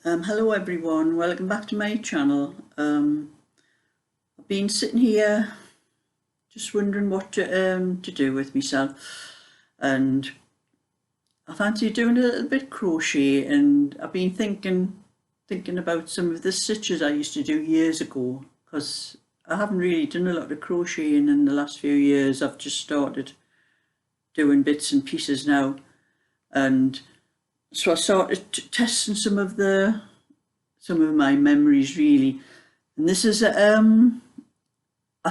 Hello everyone, welcome back to my channel. I've been sitting here just wondering what to do with myself, and I fancy doing a little bit crochet, and I've been thinking about some of the stitches I used to do years ago, because I haven't really done a lot of crocheting in the last few years. I've just started doing bits and pieces now, and so I started testing some of my memories really. And this is I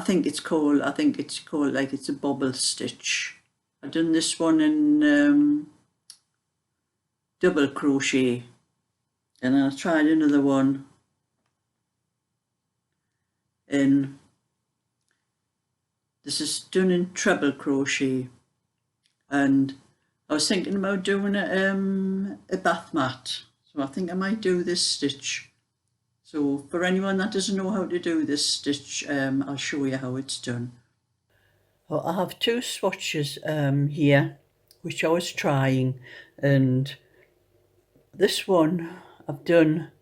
think it's called like it's a bobble stitch. I've done this one in double crochet, and I tried another one in, this is done in treble crochet, and I was thinking about doing a bath mat, so I think I might do this stitch. So for anyone that doesn't know how to do this stitch, I'll show you how it's done. Well, I have two swatches here, which I was trying, and this one I've done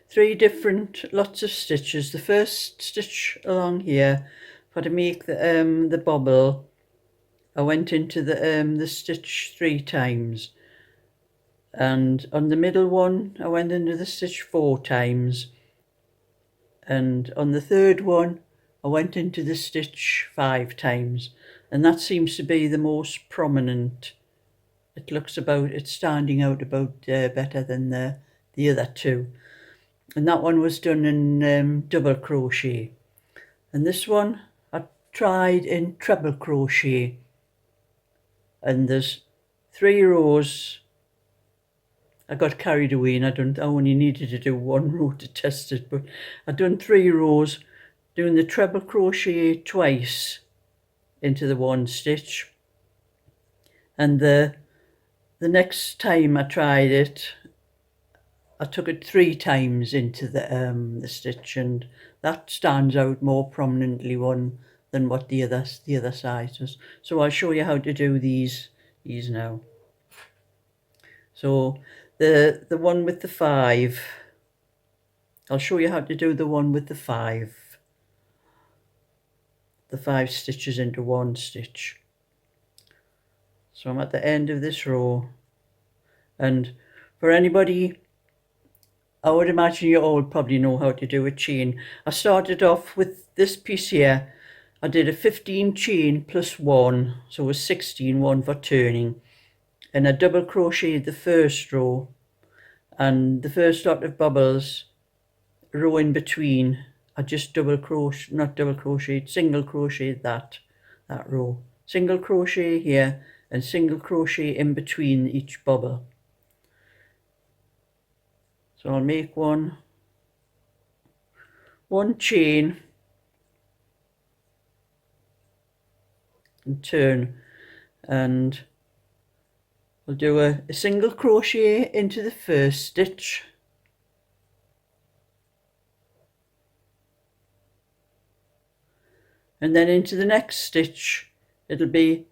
three different lots of stitches. The first stitch along here, for to make the bobble, I went into the stitch 3 times, and on the middle one I went into the stitch 4 times, and on the third one I went into the stitch 5 times, and that seems to be the most prominent. It's standing out about better than the other two, and that one was done in double crochet, and this one I tried in treble crochet, and there's 3 rows. I got carried away and I only needed to do 1 row to test it, but I've done 3 rows doing the treble crochet twice into the 1 stitch, and the next time I tried it I took it 3 times into the stitch, and that stands out more prominently one than what the other side was. So I'll show you how to do these now. So the one with the 5, I'll show you how to do the one with the 5 stitches into 1 stitch. So I'm at the end of this row, and for anybody, I would imagine you all probably know how to do a chain. I started off with this piece here. I did a 15 chain plus 1, so it was 16, one for turning, and I double crocheted the first row, and the first lot of bubbles, row in between, I just single crocheted that row, single crochet here and single crochet in between each bubble. So I'll make one chain and turn, and I'll do a single crochet into the first stitch, and then into the next stitch it'll be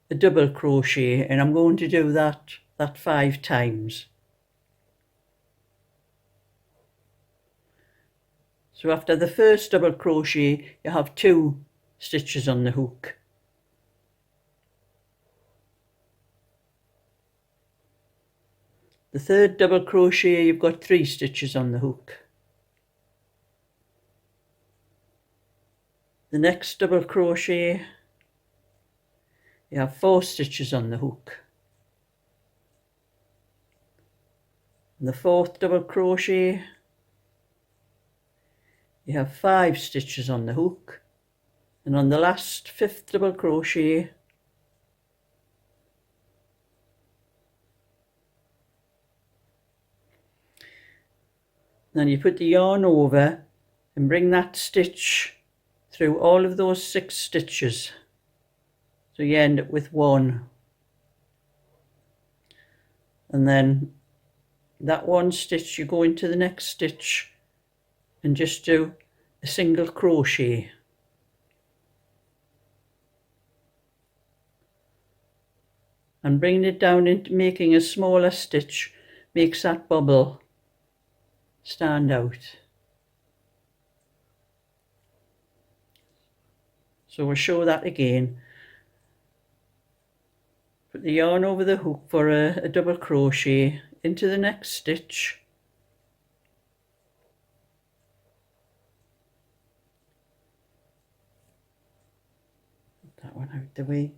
a double crochet, and I'm going to do that 5 times. So after the first double crochet you have 2 stitches on the hook. The third double crochet you've got 3 stitches on the hook. The next double crochet you have 4 stitches on the hook. And the fourth double crochet you have 5 stitches on the hook, and on the last 5th double crochet then you put the yarn over and bring that stitch through all of those 6 stitches, so you end up with 1, and then that 1 stitch you go into the next stitch and just do a single crochet, and bringing it down into making a smaller stitch makes that bubble stand out. So we'll show that again. Put the yarn over the hook for a double crochet into the next stitch. Put that one out the way.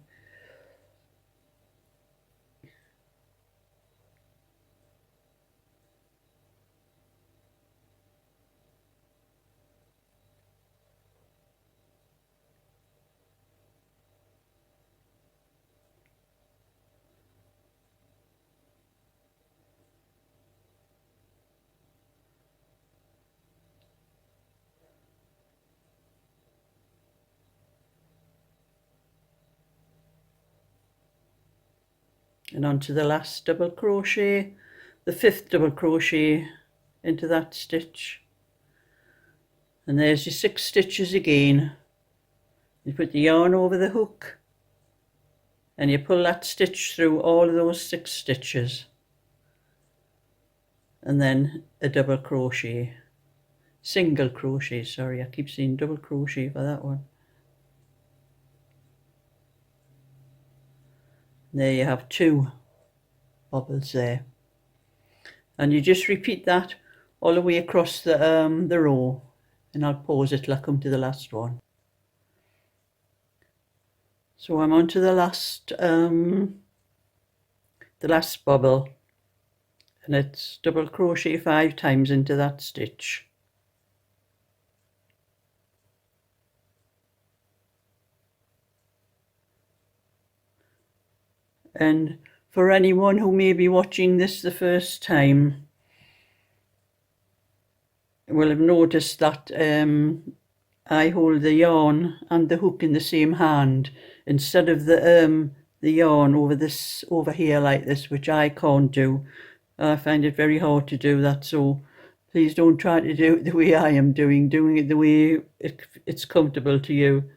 And onto the last double crochet, the 5th double crochet into that stitch, and there's your 6 stitches again. You put the yarn over the hook and you pull that stitch through all of those 6 stitches, and then a double crochet, single crochet, sorry, I keep saying double crochet for that one. There you have 2 bobbles there, and you just repeat that all the way across the row, and I'll pause it till I come to the last one. So I'm on to the last bobble, and it's double crochet 5 times into that stitch. And for anyone who may be watching this the first time, will have noticed that I hold the yarn and the hook in the same hand instead of the yarn over here like this, which I can't do. I find it very hard to do that, so please don't try to do it the way I am doing it the way it's comfortable to you.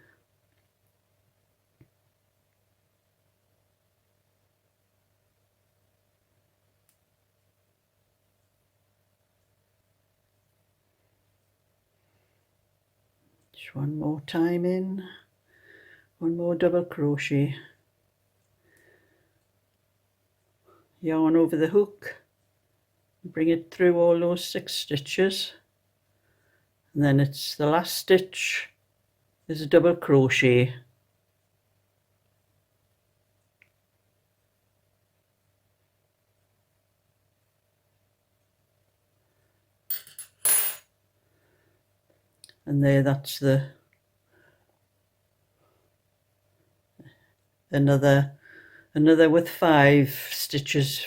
Just one more time in, one more double crochet, yarn over the hook, bring it through all those 6 stitches, and then it's the last stitch is a double crochet, and there, that's the another with 5 stitches,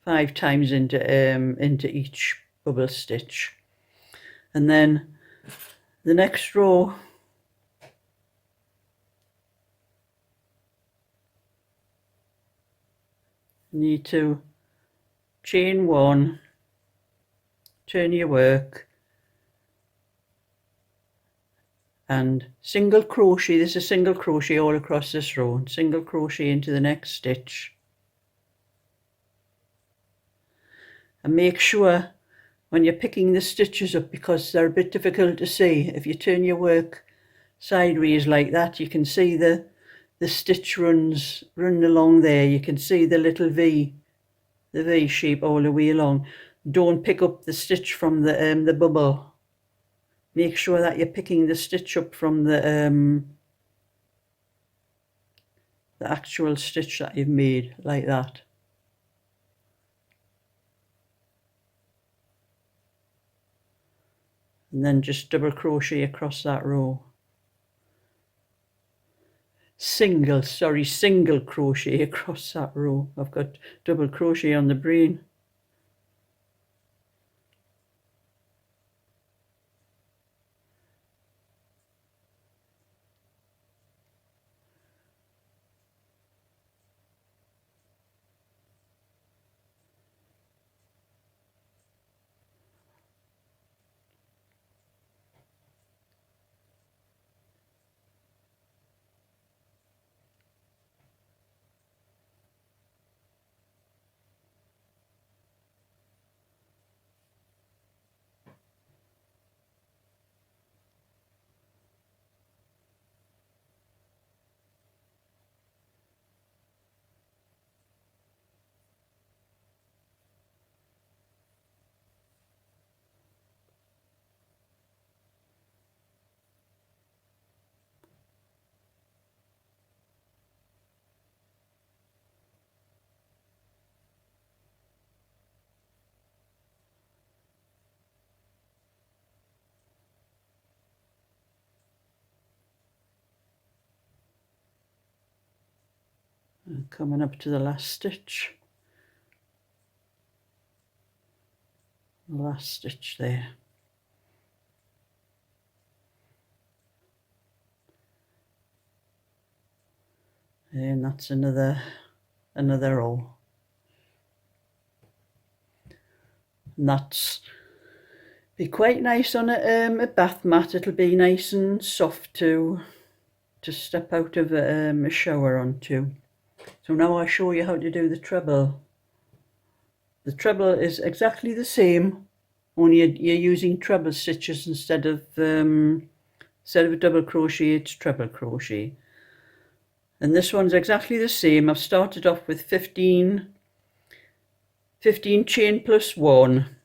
5 times into each bubble stitch. And then the next row, you need to chain 1, turn your work, and single crochet. This is single crochet all across this row, and single crochet into the next stitch, and make sure when you're picking the stitches up, because they're a bit difficult to see, if you turn your work sideways like that, you can see the stitch runs along there. You can see the little V, the V shape all the way along. Don't pick up the stitch from the bubble. Make sure that you're picking the stitch up from the actual stitch that you've made, like that. And then just double crochet across that row. Single crochet across that row. I've got double crochet on the brain. And coming up to the last stitch. Last stitch there. And that's another row. And that's be quite nice on a bath mat. It'll be nice and soft to step out of a shower onto. So now I'll show you how to do the treble. The treble is exactly the same, only you're using treble stitches instead of double crochet. It's treble crochet. And this one's exactly the same. I've started off with 15 chain plus 1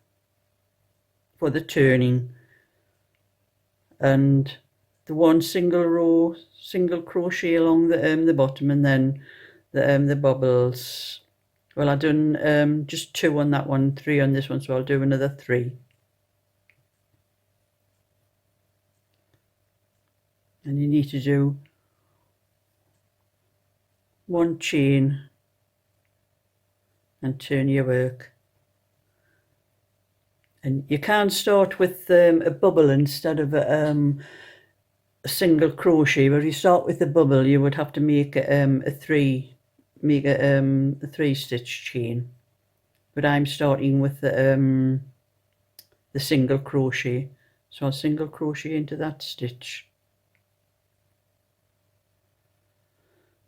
for the turning, and the 1 single crochet along the bottom, and then the bobbles. Well, I've done just 2 on that one, 3 on this one, so I'll do another 3. And you need to do 1 chain and turn your work. And you can start with a bubble instead of a single crochet. But if you start with a bubble, you would have to make a 3 stitch chain. But I'm starting with the single crochet, so I'll single crochet into that stitch.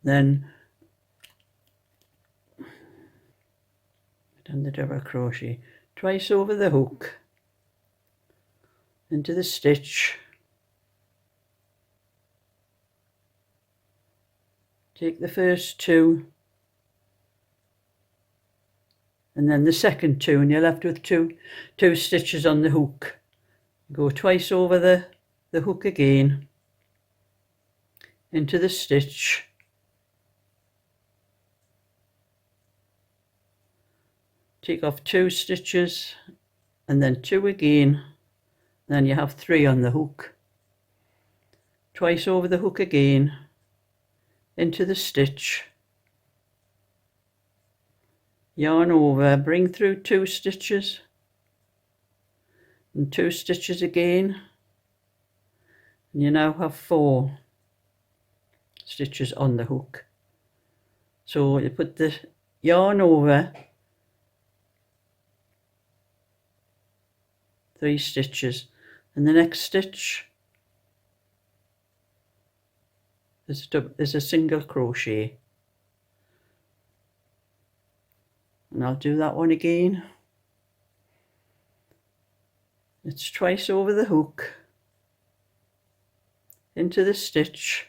Then done the double crochet, twice over the hook into the stitch, take the first 2 and then the second 2, and you're left with two stitches on the hook. Go twice over the hook again into the stitch, take off 2 stitches and then 2 again, then you have 3 on the hook, twice over the hook again into the stitch, yarn over, bring through 2 stitches and 2 stitches again, and you now have 4 stitches on the hook. So you put the yarn over, 3 stitches, and the next stitch is a single crochet, and I'll do that one again. It's twice over the hook into the stitch,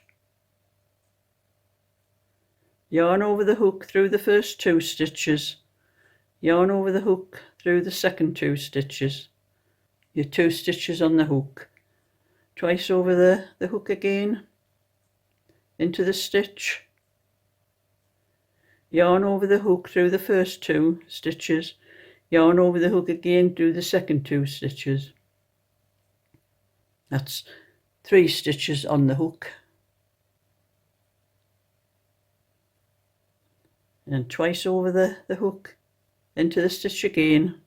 yarn over the hook through the first 2 stitches, yarn over the hook through the second 2 stitches, your 2 stitches on the hook, twice over the hook again into the stitch, yarn over the hook through the first 2 stitches, yarn over the hook again through the second 2 stitches. That's 3 stitches on the hook, and twice over the hook into the stitch again,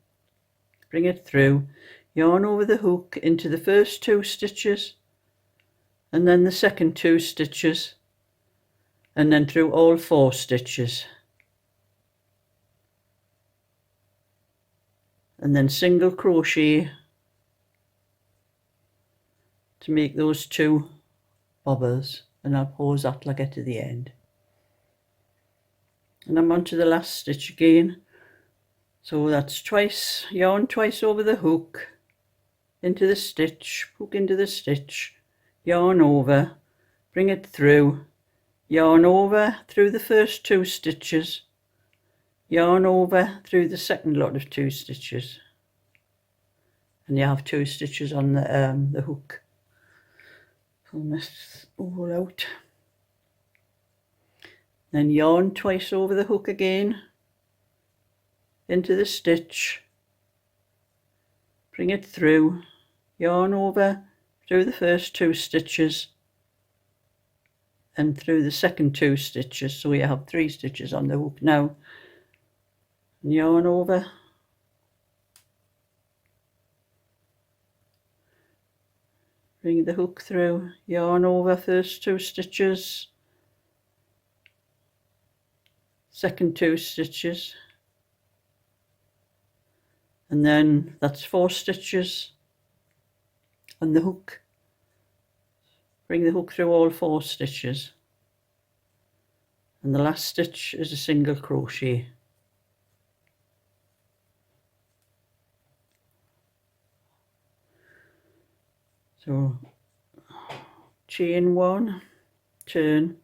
bring it through, yarn over the hook into the first 2 stitches and then the second 2 stitches, and then through all 4 stitches, and then single crochet to make those 2 bobbles, and I'll pause that till I get to the end. And I'm on to the last stitch again, so that's twice, yarn twice over the hook into the stitch, hook into the stitch, yarn over, bring it through, yarn over through the first 2 stitches, yarn over through the second lot of 2 stitches, and you have 2 stitches on the hook. Pull this all out, then yarn twice over the hook again into the stitch, bring it through, yarn over through the first 2 stitches, and through the second 2 stitches, so you have 3 stitches on the hook now. Yarn over, bring the hook through, yarn over first 2 stitches, second 2 stitches, and then that's 4 stitches on the hook. Bring the hook through all 4 stitches, and the last stitch is a single crochet. So chain 1, turn,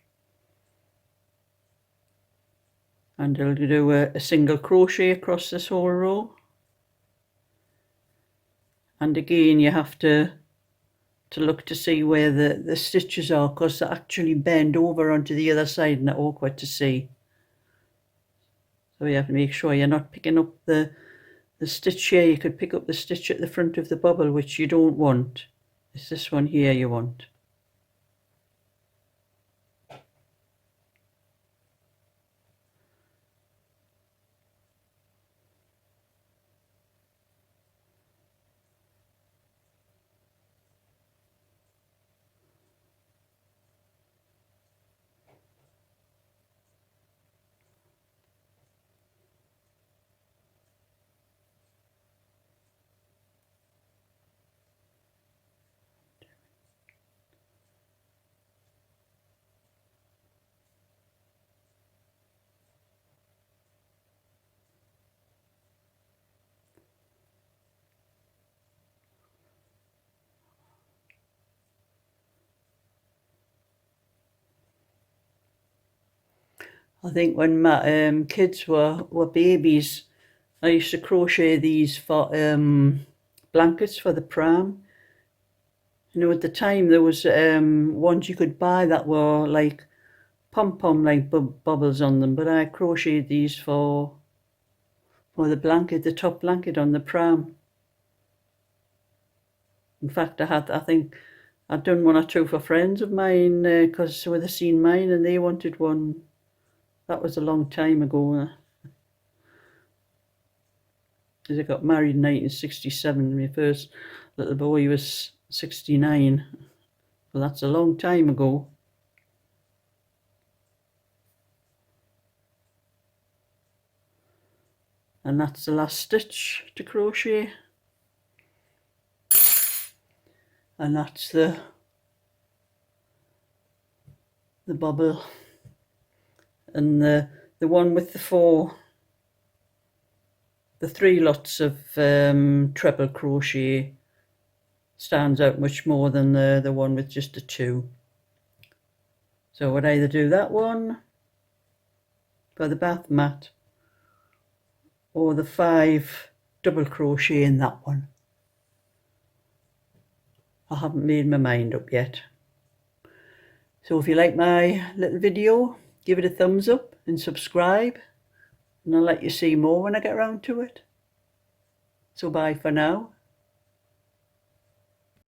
and I'll do a single crochet across this whole row. And again, you have to look to see where the stitches are, because they actually bend over onto the other side and they're awkward to see. So you have to make sure you're not picking up the stitch here. You could pick up the stitch at the front of the bubble, which you don't want. It's this one here you want. I think when my kids were babies, I used to crochet these for blankets for the pram. You know, at the time there was ones you could buy that were like pom-pom like bubbles on them, but I crocheted these for the blanket, the top blanket on the pram. In fact, I think I'd done 1 or 2 for friends of mine, because they seen mine and they wanted one. That was a long time ago. Because I got married in 1967. My first little boy was 69. Well, that's a long time ago. And that's the last stitch to crochet. And that's the bobble. And the one with the 3 lots of treble crochet stands out much more than the one with just the 2. So I'd either do that one for the bath mat or the 5 double crochet in that one. I haven't made my mind up yet. So if you like my little video, give it a thumbs up and subscribe, and I'll let you see more when I get around to it. So bye for now.